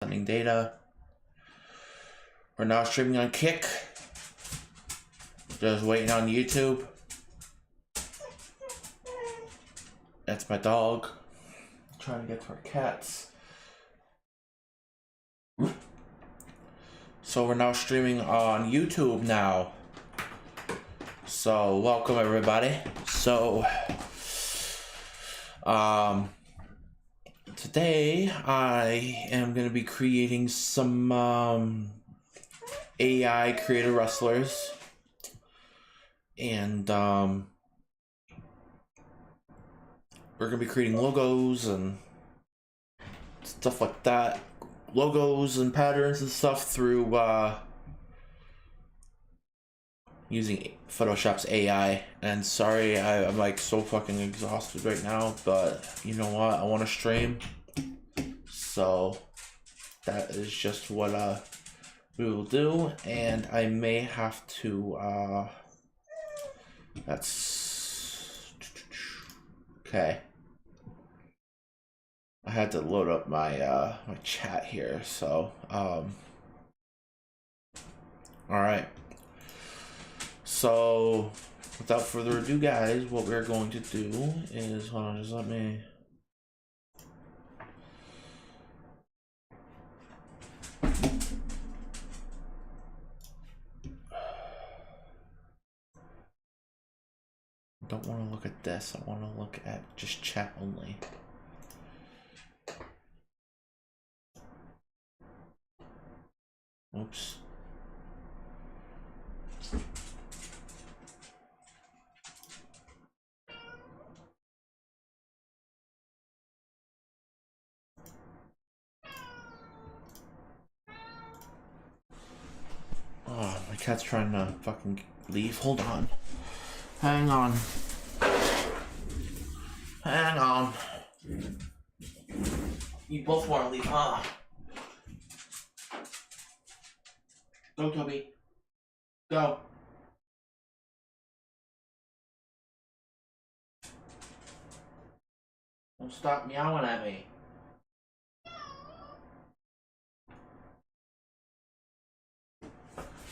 Sending data. We're now streaming on Kick. Just waiting on YouTube. That's my dog. Trying to get to our cats. So we're now streaming on YouTube now. So welcome everybody. So today I am going to be creating some AI creator wrestlers, and we're going to be creating logos and stuff like that, logos and patterns and stuff through using Photoshop's AI. And sorry, I'm like so fucking exhausted right now, but you know what, I want to stream, so that is just what we will do. And I may have to that's okay. I had to load up my my chat here, so all right. So without further ado, guys, what we're going to do is, hold on, just let me. Don't want to look at this. I want to look at just chat only. Oops. Oh, my cat's trying to fucking leave. Hold on. Hang on. Hang on. You both want to leave, huh? Go, Toby. Go. Don't stop meowing at me.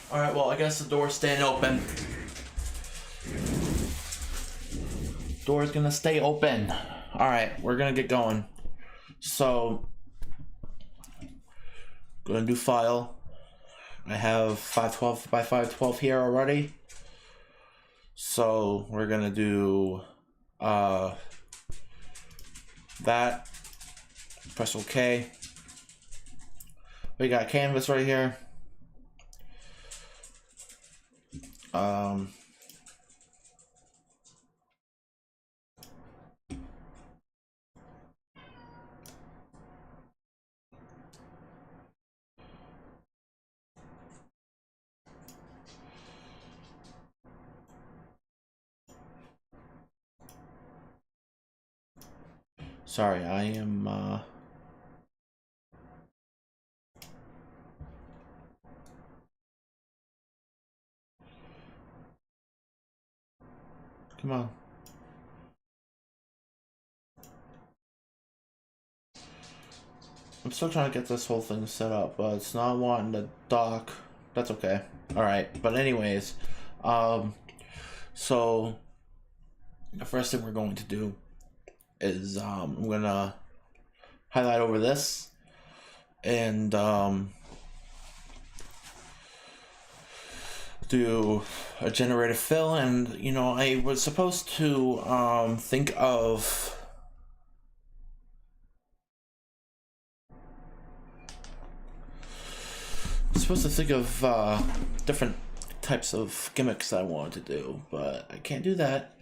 Alright, well, I guess the door's staying open. Door's gonna stay open. Alright, we're gonna get going. So, gonna do file. I have 512 by 512 here already. So, we're gonna do that. Press OK. We got canvas right here. Sorry, I am come on. I'm still trying to get this whole thing set up, but it's not wanting to dock. That's okay. Alright, but anyways, so the first thing we're going to do is I'm gonna highlight over this and do a generated fill. And you know, I was supposed to think of different types of gimmicks that I wanted to do, but I can't do that.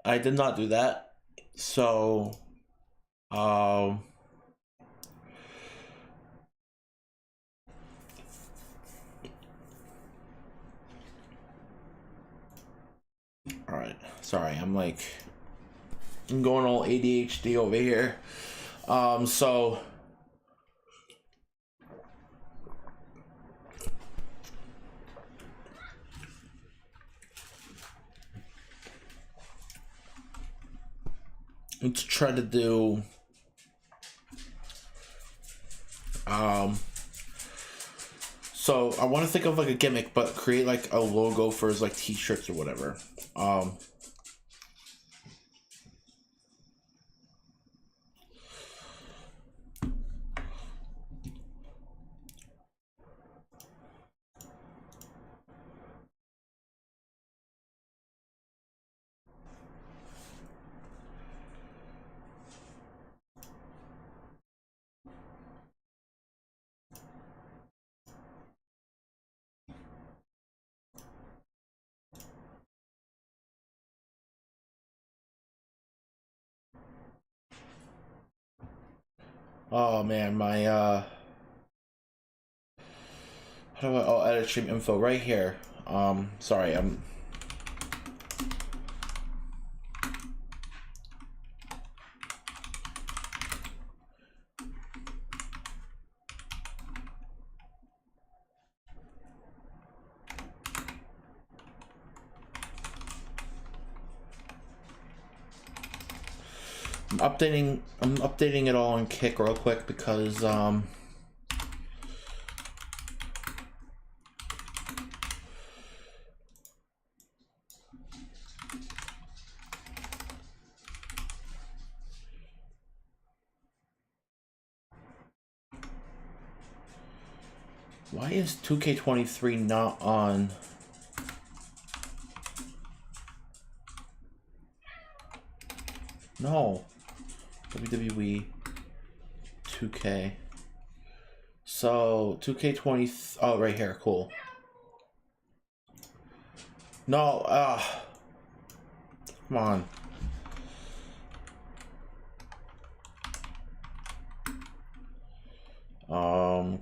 I did not do that. So all right, sorry, I'm going all ADHD over here. So let's try to do So I want to think of like a gimmick, but create like a logo for his like t-shirts or whatever. Oh man, my how do I, oh, edit stream info right here. Sorry, I'm I'm updating it all on Kick real quick because why is 2K23 not on? No. WWE 2K. So 2K20. Oh, right here. Cool. No. Come on.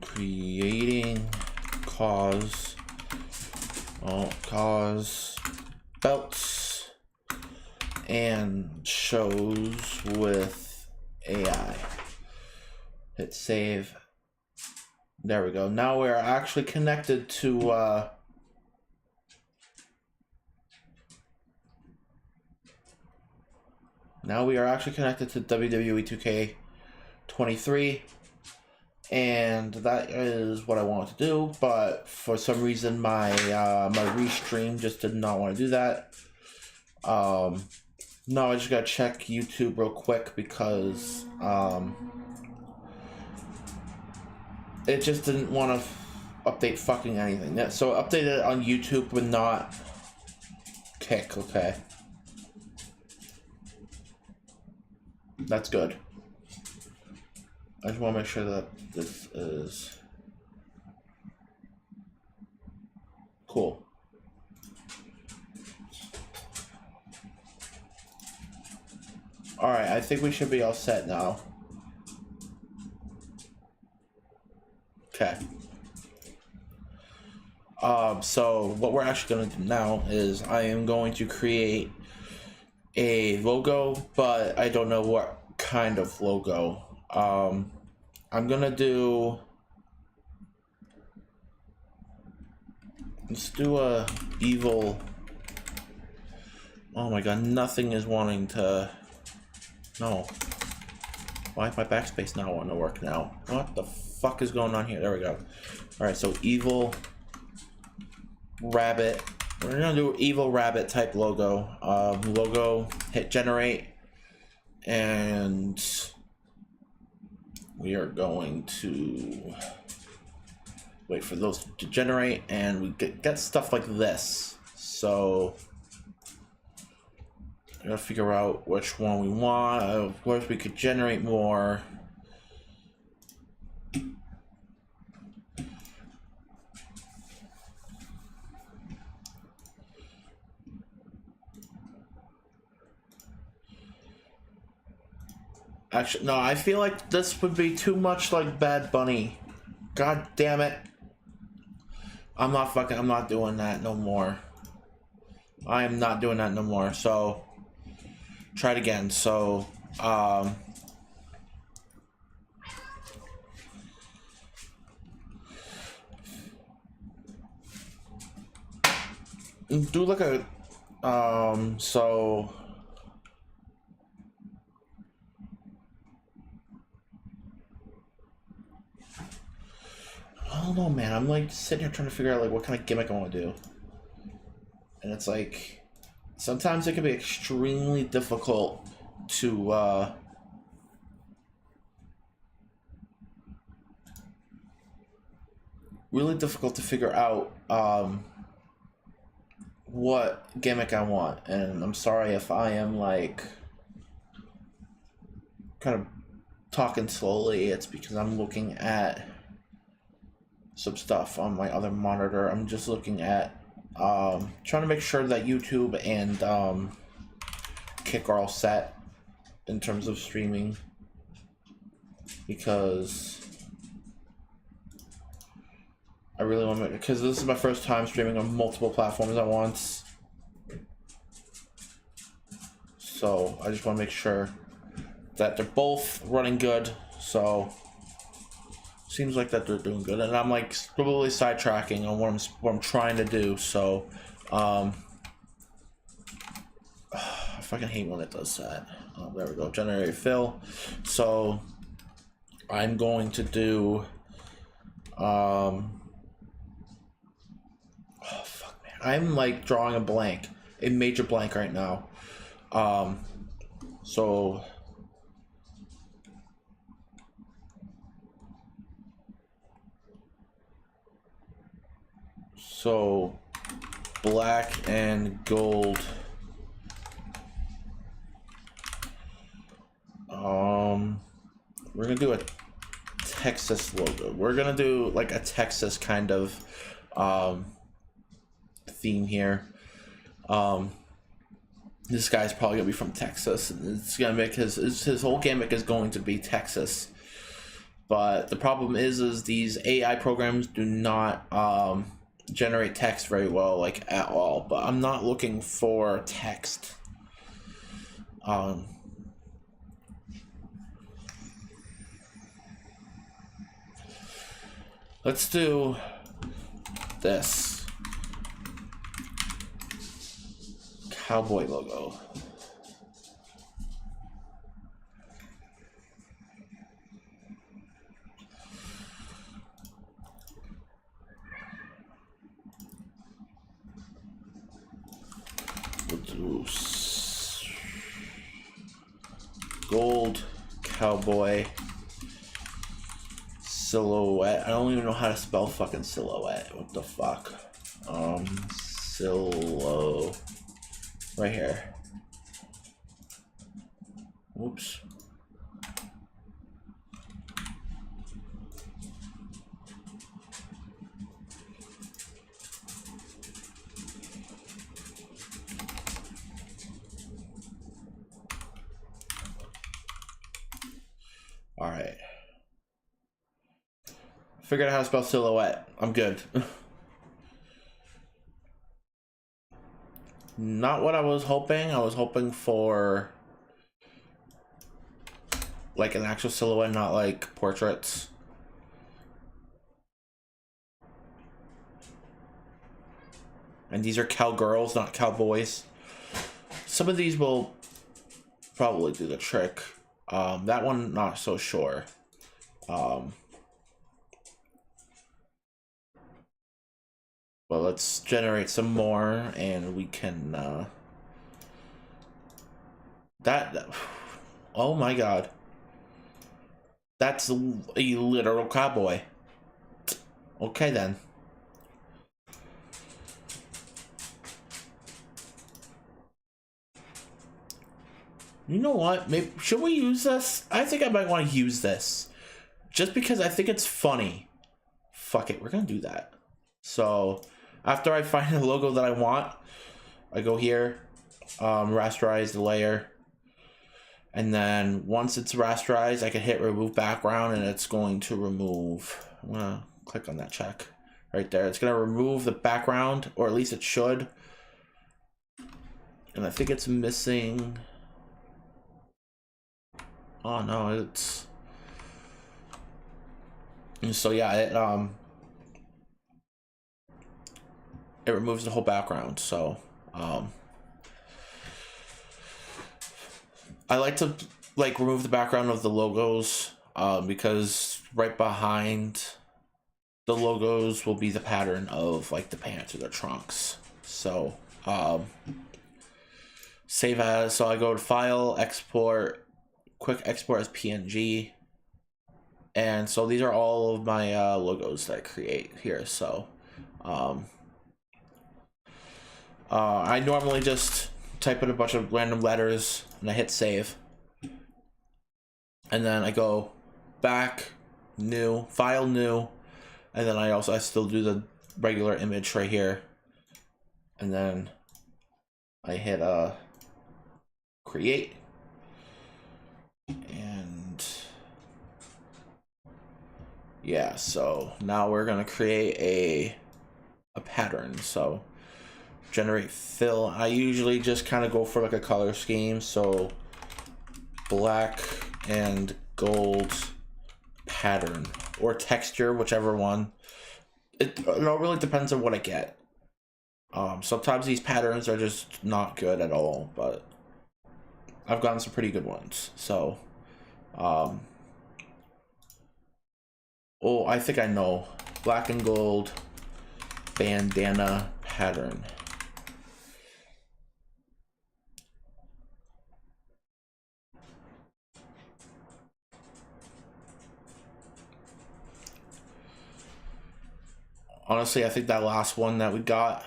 Creating Caws. Oh, Caws belts and shows with AI. Hit save. There we go. Now we're actually connected to now we are actually connected to WWE 2K23, and that is what I wanted to do, but for some reason my my restream just did not want to do that. No, I just gotta check YouTube real quick because it just didn't want to update fucking anything. Yeah, so updated it on YouTube but not Kick. Okay, that's good. I just want to make sure that this is cool. Alright, I think we should be all set now. Okay. So what we're actually going to do now is I am going to create a logo, but I don't know what kind of logo. I'm gonna do, let's do a evil. Oh my god, nothing is wanting to, no. Why is my backspace not wanting to work now? What the fuck is going on here? There we go. Alright, so evil rabbit. We're gonna do evil rabbit type logo. Logo, hit generate, and we are going to wait for those to generate, and we get stuff like this. So I gotta figure out which one we want. Of course, we could generate more. Actually, no, I feel like this would be too much like Bad Bunny. God damn it. I'm not doing that no more. I am not doing that no more. So, try it again. So, do like a, so, don't know, man. I'm like sitting here trying to figure out like what kind of gimmick I want to do. And it's like sometimes it can be extremely difficult to really difficult to figure out what gimmick I want. And I'm sorry if I am like kind of talking slowly. It's because I'm looking at some stuff on my other monitor. I'm just looking at trying to make sure that YouTube and Kick are all set in terms of streaming, because I really want to, because this is my first time streaming on multiple platforms at once, so I just want to make sure that they're both running good. So seems like that they're doing good, and I'm like totally sidetracking on what I'm trying to do. So I fucking hate when it does that. Oh, there we go, generate fill. So I'm going to do oh fuck, man, I'm like drawing a major blank right now. So black and gold. We're gonna do a Texas logo. We're gonna do like a Texas kind of theme here. This guy's probably gonna be from Texas, and it's gonna make his whole gimmick is going to be Texas. But the problem is these AI programs do not generate text very well, like at all. But I'm not looking for text. Let's do this cowboy logo. We'll do gold cowboy silhouette. I don't even know how to spell fucking silhouette. What the fuck? Silo. Right here. Whoops. All right. Figured out how to spell silhouette. I'm good. Not what I was hoping. I was hoping for like an actual silhouette, not like portraits. And these are cowgirls, not cowboys. Some of these will probably do the trick. That one, not so sure. But let's generate some more, and we can oh my god, that's a literal cowboy. Okay then. You know what? Maybe should we use this? I think I might want to use this just because I think it's funny. Fuck it, we're gonna do that. So after I find the logo that I want, I go here, rasterize the layer, and then once it's rasterized, I can hit remove background, and it's going to remove. I'm gonna click on that check right there. It's gonna remove the background, or at least it should. And I think it's missing. Oh no, it's. And so yeah, it removes the whole background. So I like to like remove the background of the logos because right behind the logos will be the pattern of like the pants or the trunks. So save as, so I go to file, export, quick export as PNG. And so these are all of my logos that I create here. So I normally just type in a bunch of random letters and I hit save. And then I go back, new, file, new. And then I still do the regular image right here. And then I hit create. And yeah, so now we're gonna create a pattern. So generate fill. I usually just kind of go for like a color scheme. So black and gold pattern or texture, whichever one. It really depends on what I get. Sometimes these patterns are just not good at all, but I've gotten some pretty good ones. So oh, I think I know. Black and gold bandana pattern. Honestly, I think that last one that we got,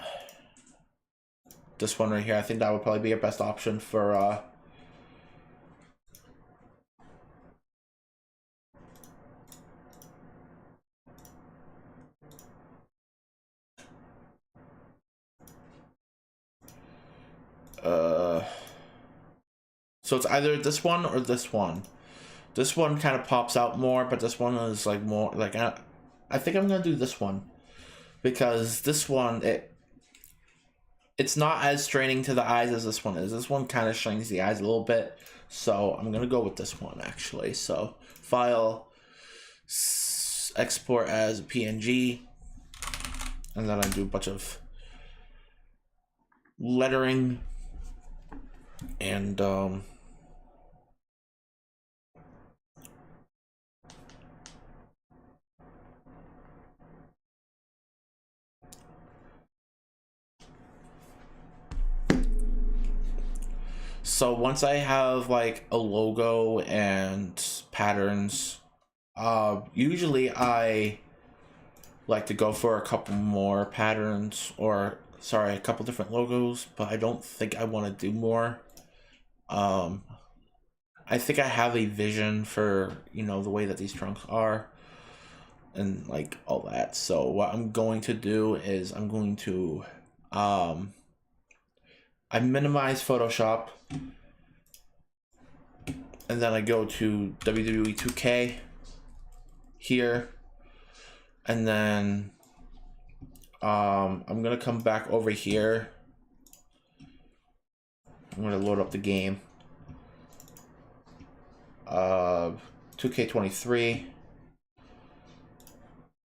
this one right here, I think that would probably be our best option for so it's either this one or this one. This one kind of pops out more, but this one is like more like I think I'm gonna do this one because this one it's not as straining to the eyes as this one is. This one kind of strains the eyes a little bit, so I'm gonna go with this one actually. So file, export as PNG, and then I do a bunch of lettering and so once I have like a logo and patterns, usually I like to go for a couple more patterns, or sorry, a couple different logos, but I don't think I want to do more. I think I have a vision for, you know, the way that these trunks are and like all that. So what I'm going to do is I'm going to I minimize Photoshop, and then I go to WWE 2K here, and then I'm gonna come back over here. I'm gonna load up the game. 2K23.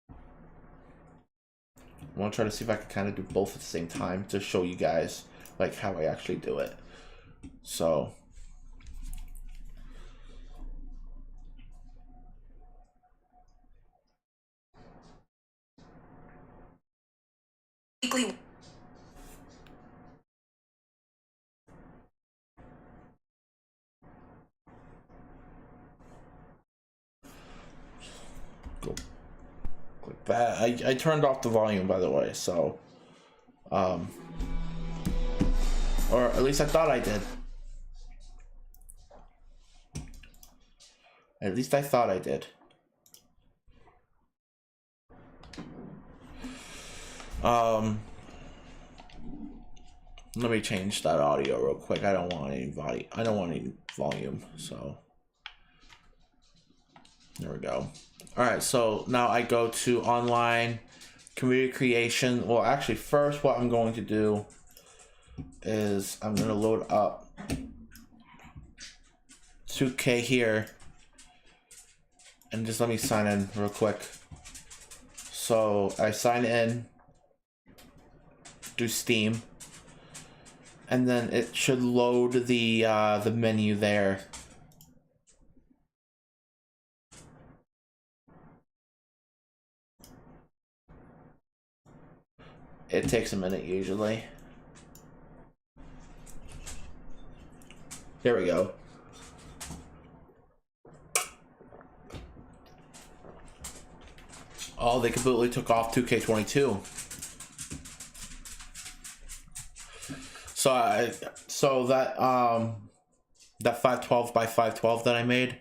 I want to try to see if I can kind of do both at the same time to show you guys like how I actually do it. So go click that. I turned off the volume, by the way, so or at least I thought I did. At least I thought I did. Let me change that audio real quick. I don't want any volume, so there we go. All right, so now I go to online community creation. Well, actually, first what I'm going to do is I'm going to load up 2K here, and just let me sign in real quick. So I sign in, do Steam, and then it should load the menu there. It takes a minute usually. There we go. Oh, they completely took off 2K22. So that 512 by 512 that I made,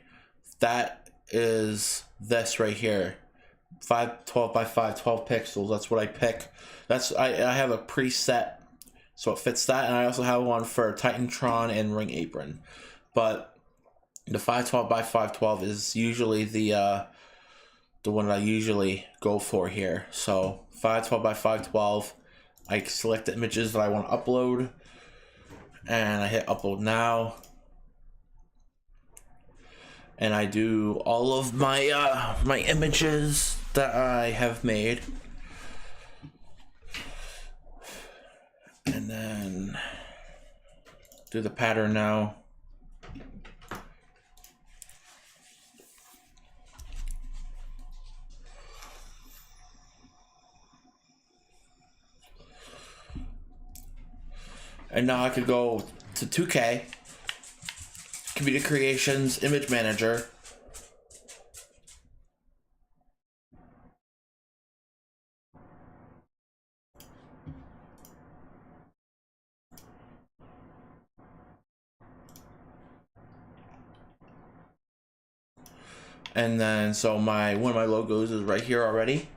that is this right here. 512 by 512 pixels. That's what I pick. I have a preset, so it fits that, and I also have one for Titantron and Ring Apron. But the 512 by 512 is usually the one that I usually go for here. So 512 by 512. I select the images that I want to upload, and I hit upload now. And I do all of my my images that I have made, and then do the pattern now. And now I could go to 2K, Computer Creations, Image Manager. And then, so one of my logos is right here already.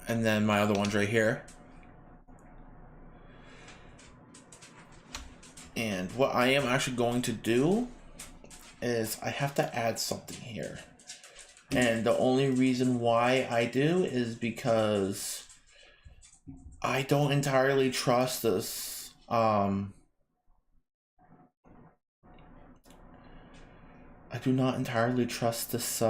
And then my other one's right here. And what I am actually going to do is I have to add something here. And the only reason why I do is because I don't entirely trust this. I do not entirely trust this.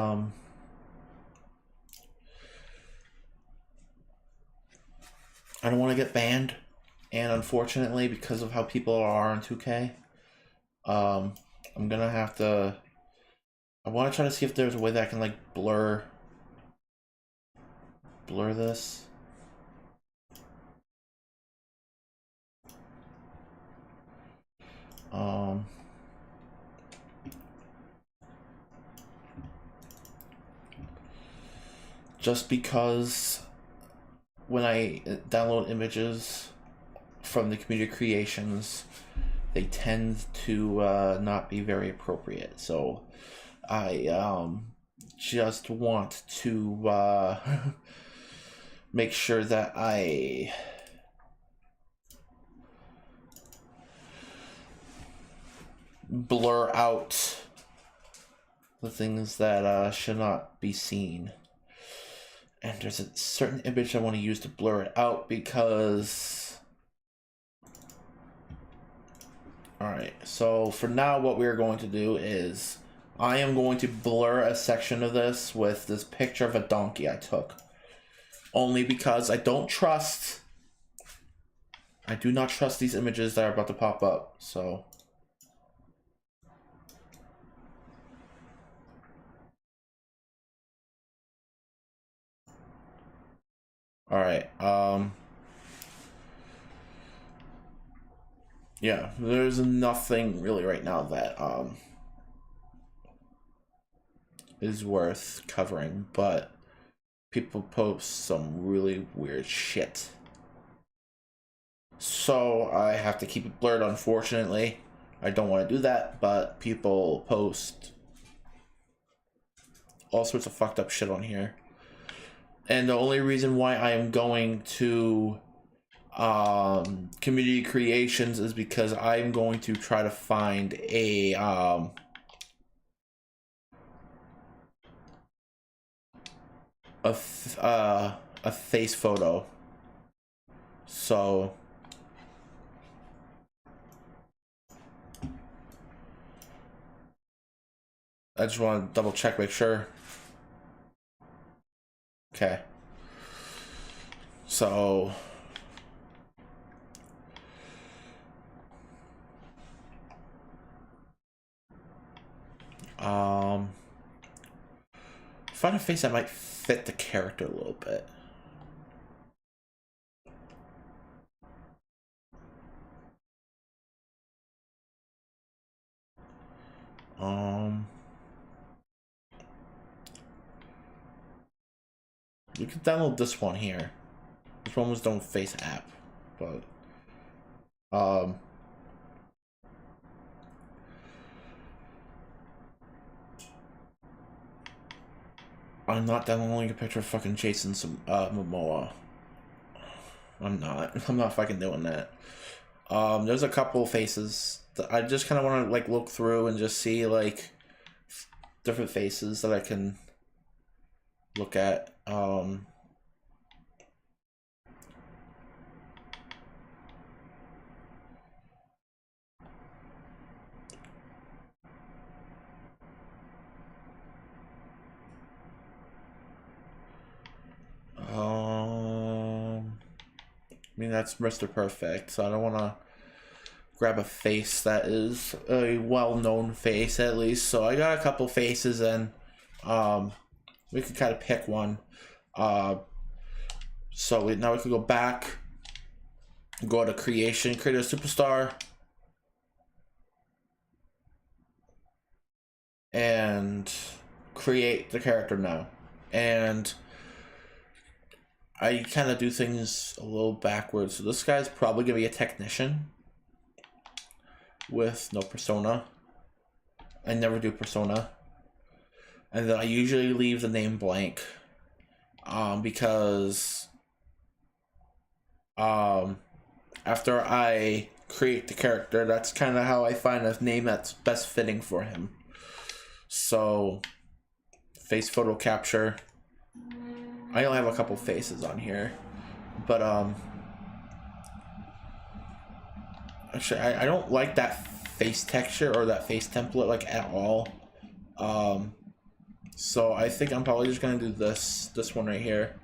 I don't want to get banned, and unfortunately, because of how people are on 2K, I'm gonna have to. I want to try to see if there's a way that I can like blur this. Just because when I download images from the Computer Creations, they tend to not be very appropriate. So I just want to make sure that I blur out the things that should not be seen. And there's a certain image I want to use to blur it out because... Alright, so for now what we're going to do is I am going to blur a section of this with this picture of a donkey I took. Only because I do not trust these images that are about to pop up, so... Alright, yeah, there's nothing really right now that, is worth covering, but people post some really weird shit. So I have to keep it blurred, unfortunately. I don't want to do that, but people post all sorts of fucked up shit on here. And the only reason why I am going to Community Creations is because I'm going to try to find a face photo. So I just want to double check, make sure. Okay. So Um, find a face that might fit the character a little bit. You can download this one here. This one was Don't Face app, but I'm not downloading a picture of fucking Jason Momoa. I'm not fucking doing that. There's a couple faces that I just kind of want to like look through and just see like different faces that I can look at. I mean, that's Mr. Perfect, so I don't want to grab a face that is a well-known face at least. So I got a couple faces, and we can kind of pick one. Now we can go back, go to creation, create a superstar, and create the character now. And I kind of do things a little backwards. So this guy's probably gonna be a technician with no persona. I never do persona. And then I usually leave the name blank. Because after I create the character, that's kind of how I find a name that's best fitting for him. So face photo capture. I only have a couple faces on here, but actually I don't like that face texture or that face template like at all. So I think I'm probably just gonna do this one right here,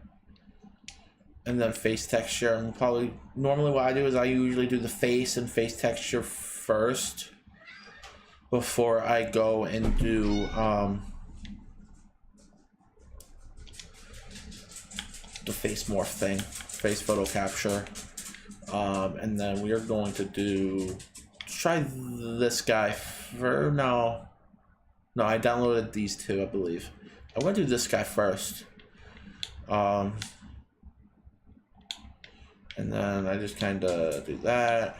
and then face texture. And probably normally what I do is I usually do the face and face texture first before I go and do the face morph thing, face photo capture, and then we are going to try this guy for no, I downloaded these two, I believe. I'm gonna do this guy first, and then I just kind of do that.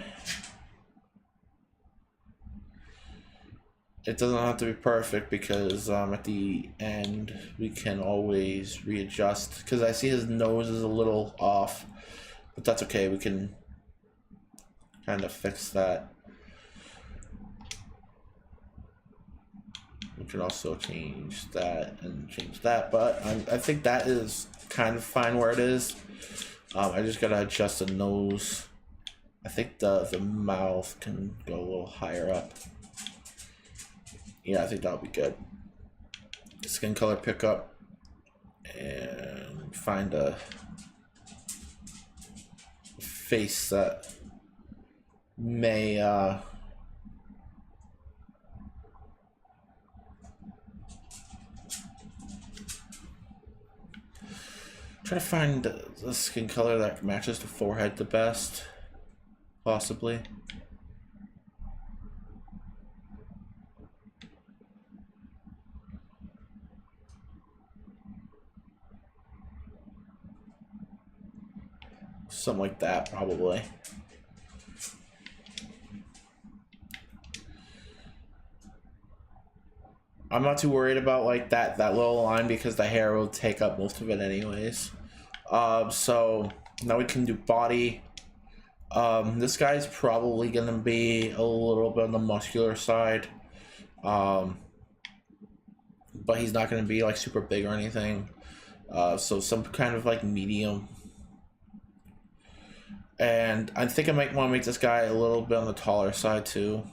It doesn't have to be perfect because at the end we can always readjust, because I see his nose is a little off, but that's okay, we can kind of fix that. We can also change that and change that, but I think that is kind of fine where it is. I just gotta adjust the nose. I think the mouth can go a little higher up. Yeah, I think that'll be good. Skin color pickup, and find a face that may try to find the skin color that matches the forehead the best, possibly. Something like that, probably. I'm not too worried about like that little line because the hair will take up most of it anyways. So now we can do body. This guy's probably gonna be a little bit on the muscular side, but he's not gonna be like super big or anything. So some kind of like medium. And I think I might want to make this guy a little bit on the taller side too.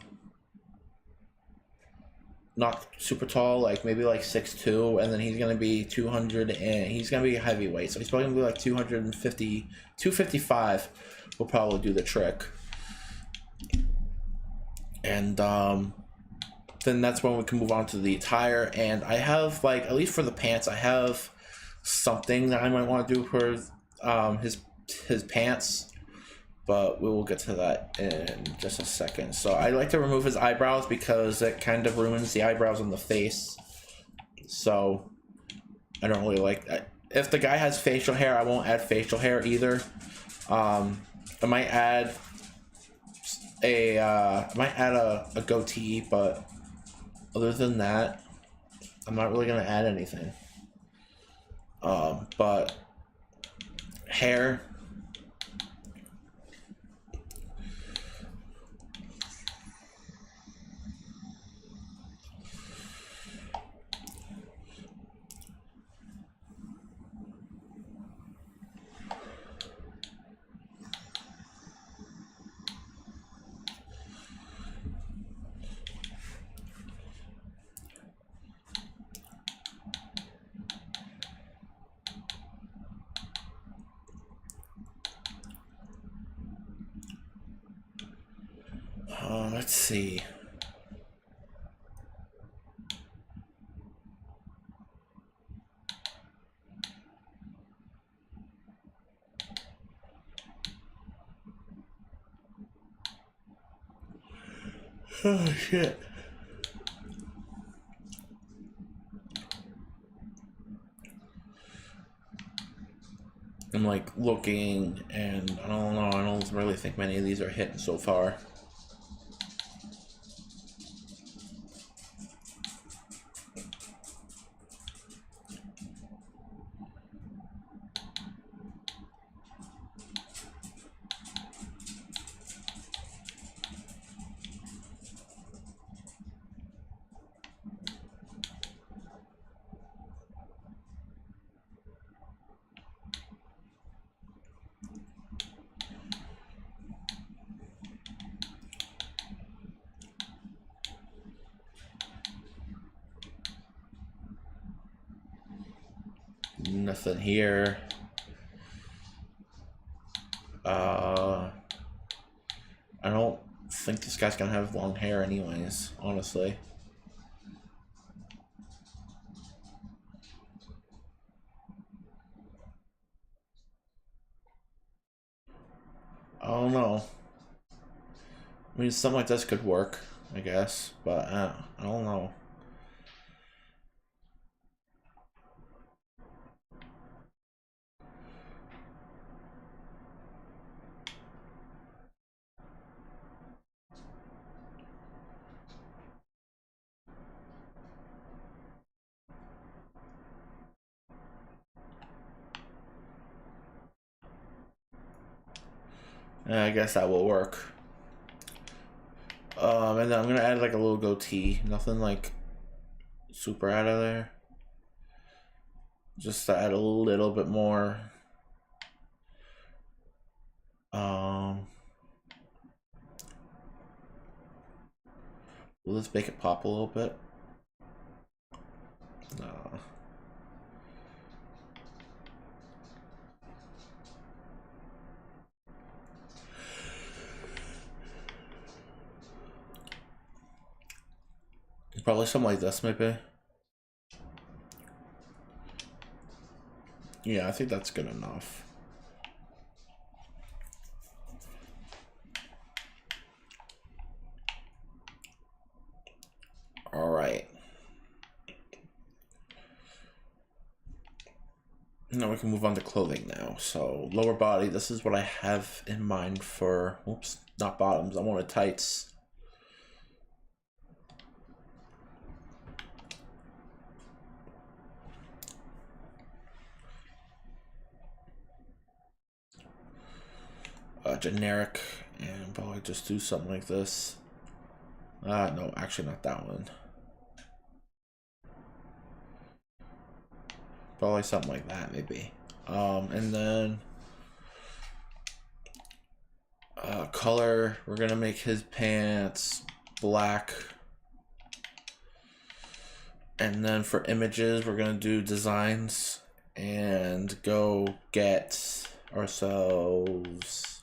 Not super tall, like maybe like 6'2", and then he's gonna be 200, and he's gonna be a heavyweight, so he's probably gonna be like 250, 255 will probably do the trick. And then that's when we can move on to the attire. And I have, like, at least for the pants, I have something that I might want to do for his pants, but we will get to that in just a second. So I like to remove his eyebrows because it kind of ruins the eyebrows on the face. So I don't really like that. If the guy has facial hair, I won't add facial hair either. I might add a goatee, but other than that, I'm not really gonna add anything. But hair, let's see. Oh shit. I'm like looking, and I don't know, I don't really think many of these are hitting so far. Nothing here. I don't think this guy's gonna have long hair anyways, honestly. I don't know. I mean, something like this could work, I guess, but I don't know. I guess that will work. And then I'm gonna add like a little goatee. Nothing like super out of there. Just to add a little bit more. Will this make it pop a little bit? No. Probably something like this, maybe. Yeah, I think that's good enough. All right. Now we can move on to clothing now. So lower body, this is what I have in mind for, oops, not bottoms, I wanted tights. Generic, and probably just do something like this. No, actually not that one. Probably something like that, maybe. And then color, we're gonna make his pants black. And then for images, we're gonna do designs and go get ourselves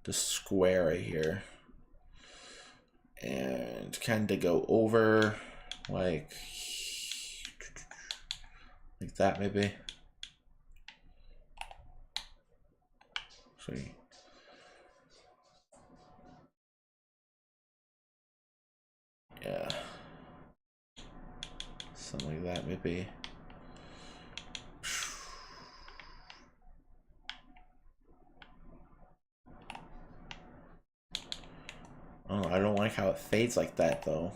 the square right here. And and kind of go over like that maybe. See. Yeah. Something like that maybe. Oh, I don't like how it fades like that though.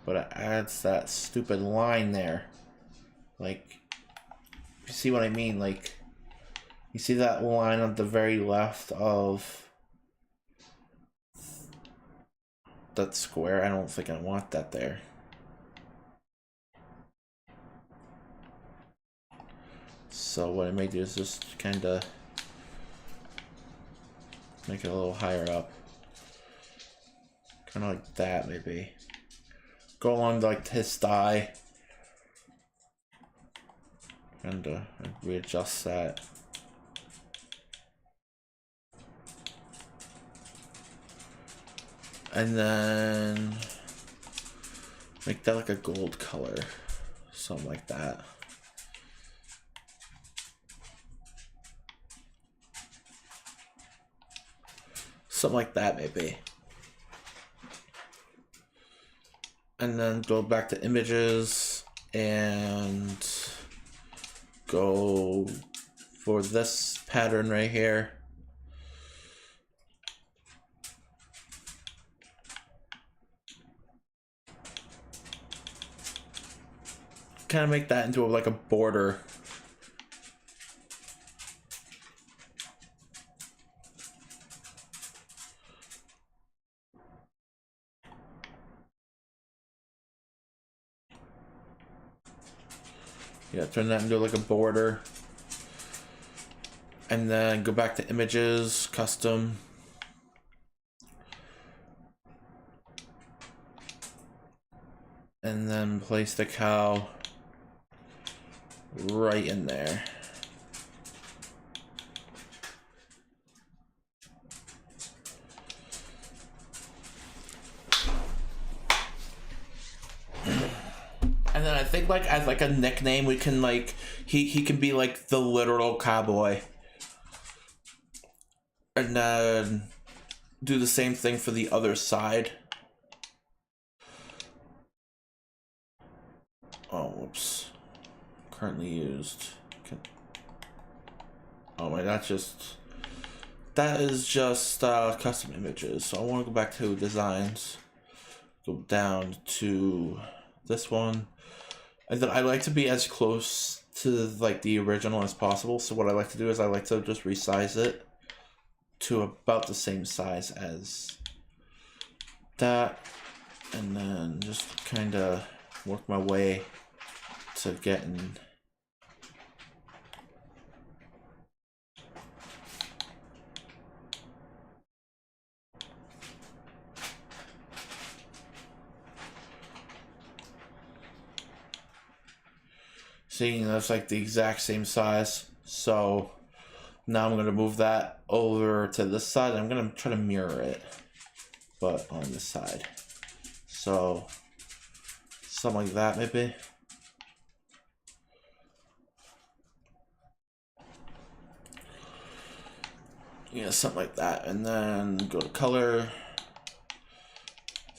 But it adds that stupid line there. Like, you see what I mean? Like, you see that line on the very left of that square? I don't think I want that there. So what I may do is just kind of make it a little higher up. Kind of like that, maybe. Go along like his thigh. And readjust that. And then make that like a gold color. Something like that. Something like that, maybe. And then go back to images and go for this pattern right here. Kind of make that into like a border. Yeah, turn that into like a border. And then go back to images, custom. And then place the cow right in there. And then I think like as like a nickname we can like he can be like the literal cowboy. And then do the same thing for the other side. Oh, whoops. Currently used. Oh my, that is just custom images. So I want to go back to designs. Go down to this one. And then I like to be as close to like the original as possible. So what I like to do is I like to just resize it to about the same size as that. And then just kind of work my way to getting seeing that's like the exact same size. So now I'm going to move that over to this side. I'm going to try to mirror it, but on this side. So something like that maybe. Yeah, something like that. And then go to color.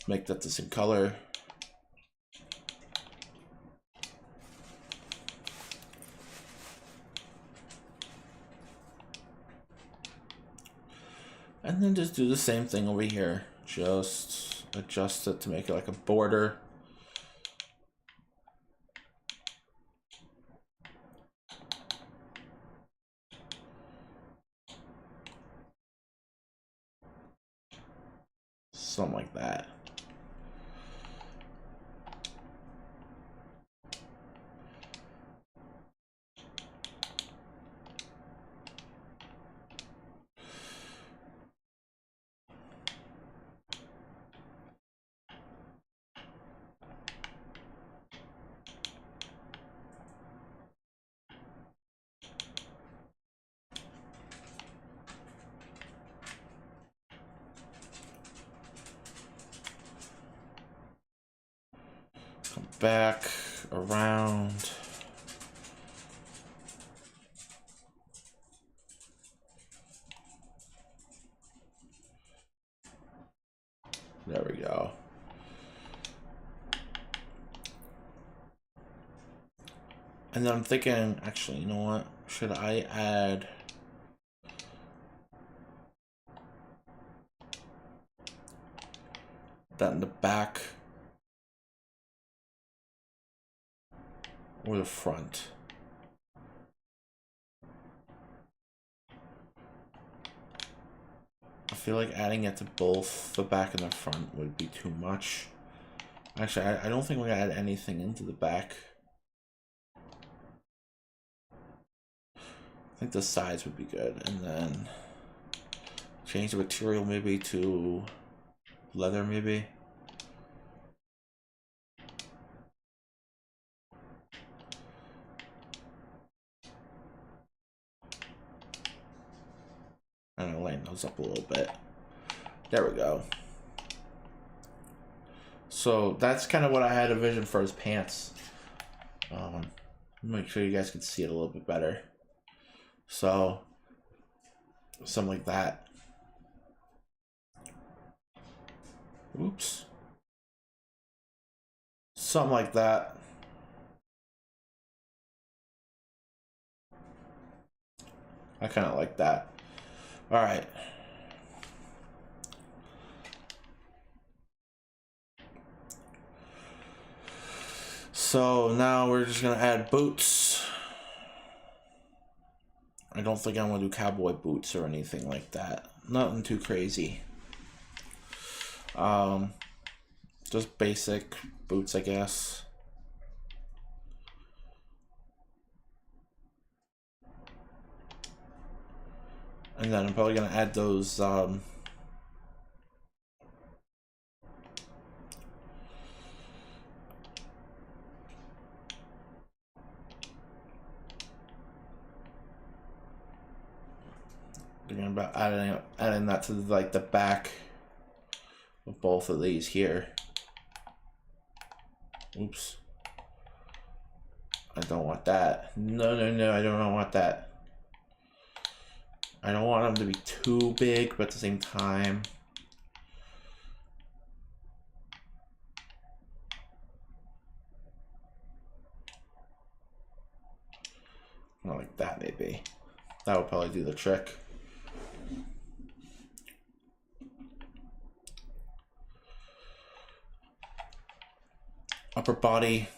Make that the same color. And then just do the same thing over here. Just adjust it to make it like a border. Something like that. back around. There we go. And then I'm thinking, actually, you know what? Should I add that in the back or the front? I feel like adding it to both the back and the front would be too much. Actually, I don't think we're gonna add anything into the back. I think the sides would be good, and then change the material maybe to leather, maybe. I'm gonna line those up a little bit. There we go. So that's kind of what I had a vision for his pants. Make sure you guys can see it a little bit better. So something like that. Oops. Something like that. I kind of like that. All right. So now we're just gonna add boots. I don't think I'm gonna do cowboy boots or anything like that. Nothing too crazy. Just basic boots, I guess. And then I'm probably gonna add those thinking about adding that to like the back of both of these here. Oops. I don't want that. No, I don't want that. I don't want them to be too big, but at the same time, not like that maybe. That would probably do the trick. Upper body.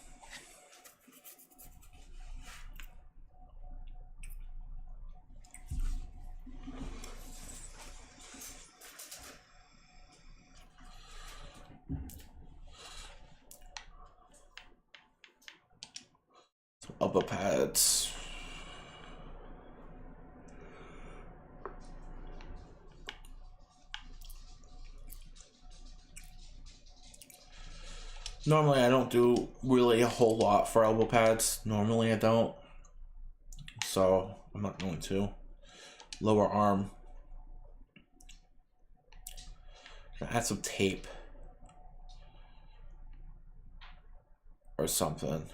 Some elbow pads. Normally I don't do really a whole lot for elbow pads. Normally I don't. So I'm not going to. Lower arm. Add some tape. Or something.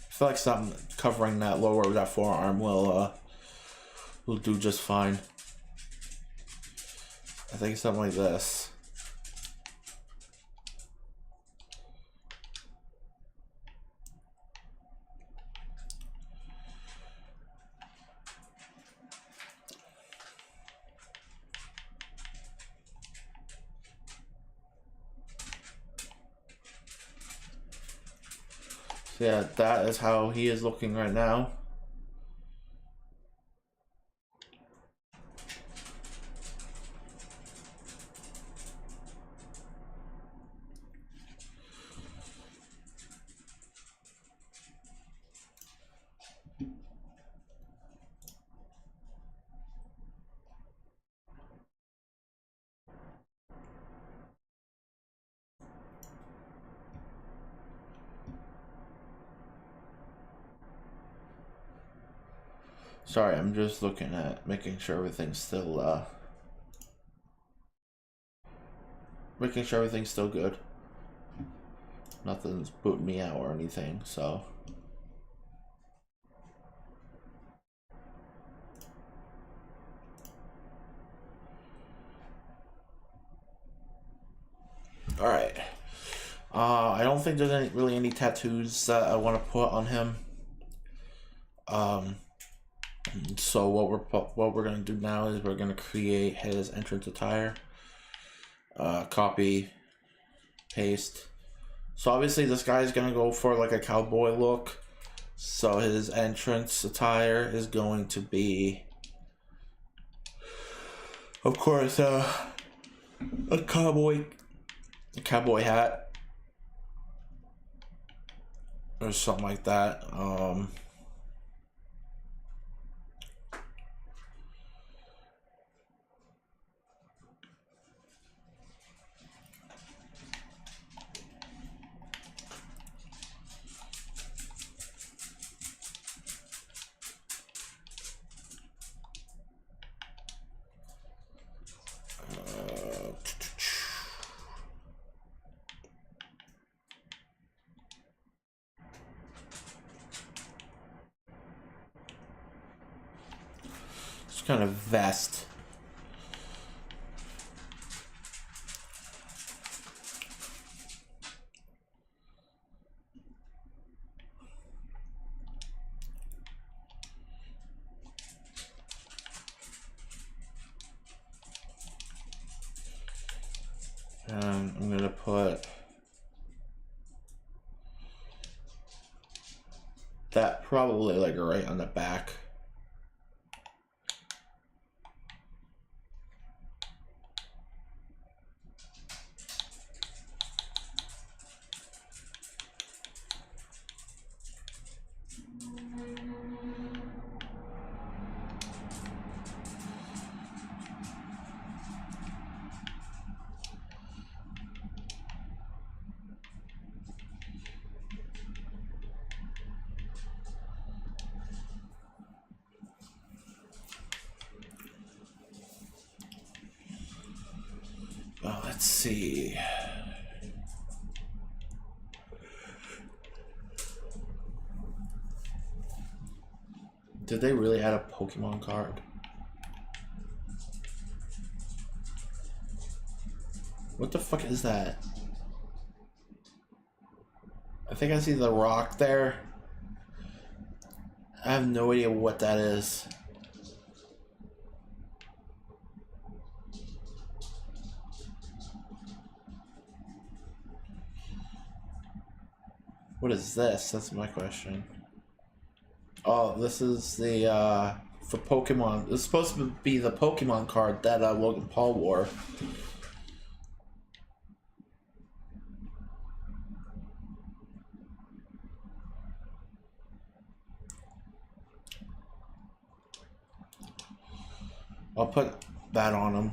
I feel like something covering that lower, that forearm will do just fine. I think something like this. So yeah, that is how he is looking right now. Sorry, I'm just looking at making sure everything's still making sure everything's still good. Nothing's booting me out or anything, so. Alright. I don't think there's really any tattoos that I want to put on him. So what we're gonna do now is we're gonna create his entrance attire. Copy, paste. So obviously this guy's gonna go for like a cowboy look. So his entrance attire is going to be, of course, a cowboy hat or something like that. Kind of vest. And I'm gonna put that probably like right on the back. Well, let's see. Did they really add a Pokemon card? What the fuck is that? I think I see the rock there. I have no idea what that is. What is this? That's my question. Oh, this is the, for Pokemon. It's supposed to be the Pokemon card that Logan Paul wore. I'll put that on him.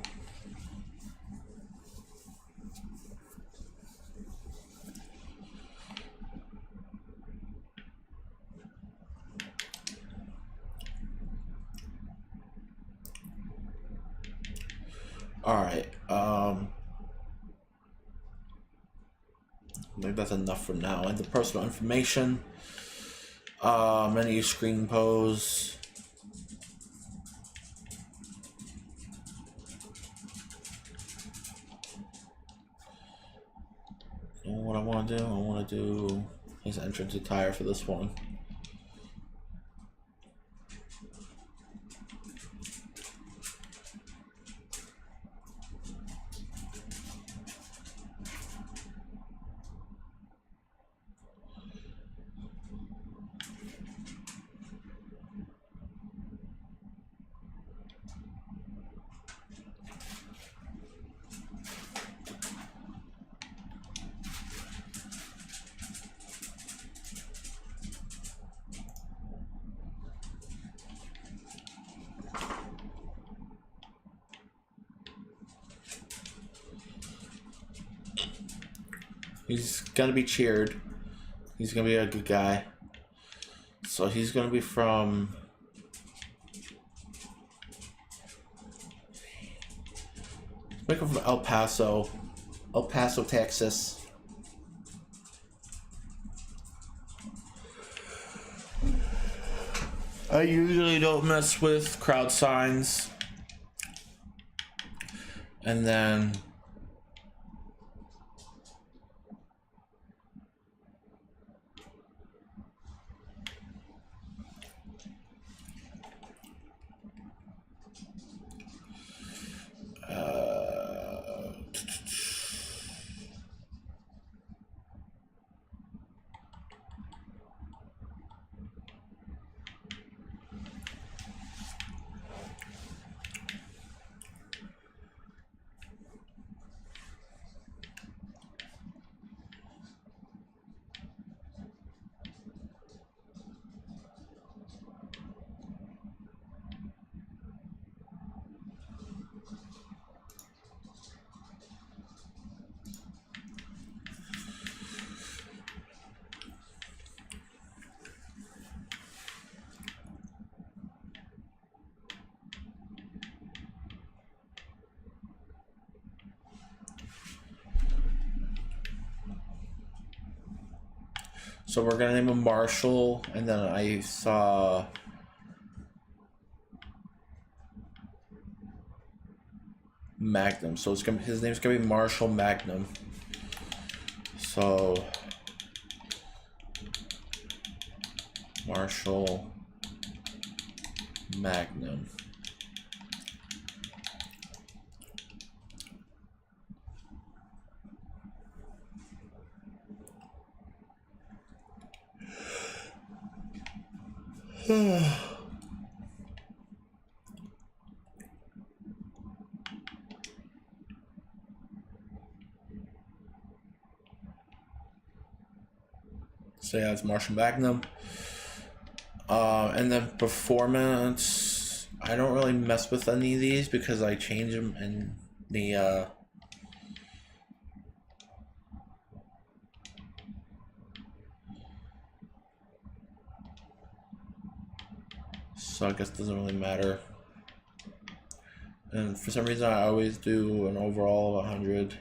Alright, I think that's enough for now. And the personal information, menu screen pose. And what I want to do his entrance attire for this one. He's gonna be cheered. He's gonna be a good guy. So he's gonna be from... Make him from El Paso. El Paso, Texas. I usually don't mess with crowd signs. And then so we're gonna name him Marshall, and then I saw Magnum. So it's gonna, his name's gonna be Marshall Magnum. So Marshall Magnum. So yeah, it's Marshall Magnum. And then performance, I don't really mess with any of these because I change them in the so I guess it doesn't really matter. And for some reason I always do an overall of 100.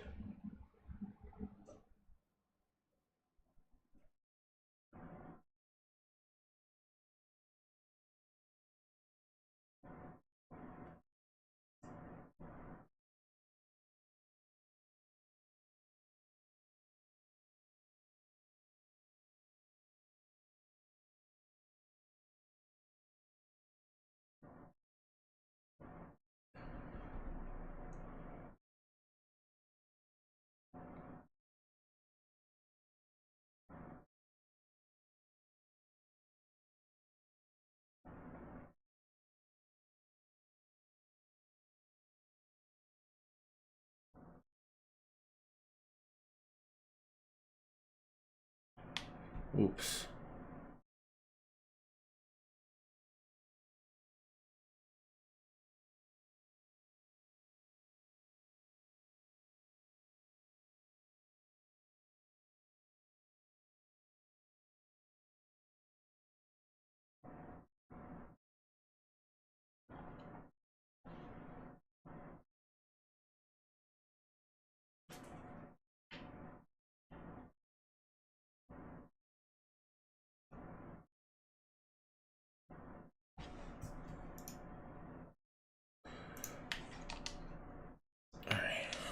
Oops.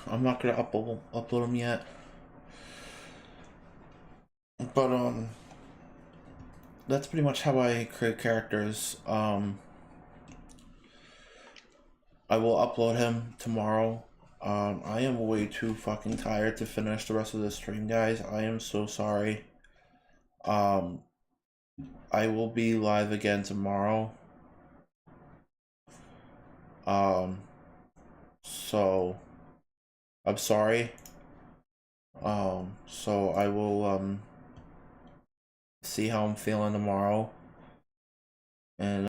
I'm not gonna upload them yet, but that's pretty much how I create characters. I will upload him tomorrow. I am way too fucking tired to finish the rest of the stream, guys. I am so sorry. I will be live again tomorrow. So I'm sorry. So I will see how I'm feeling tomorrow, and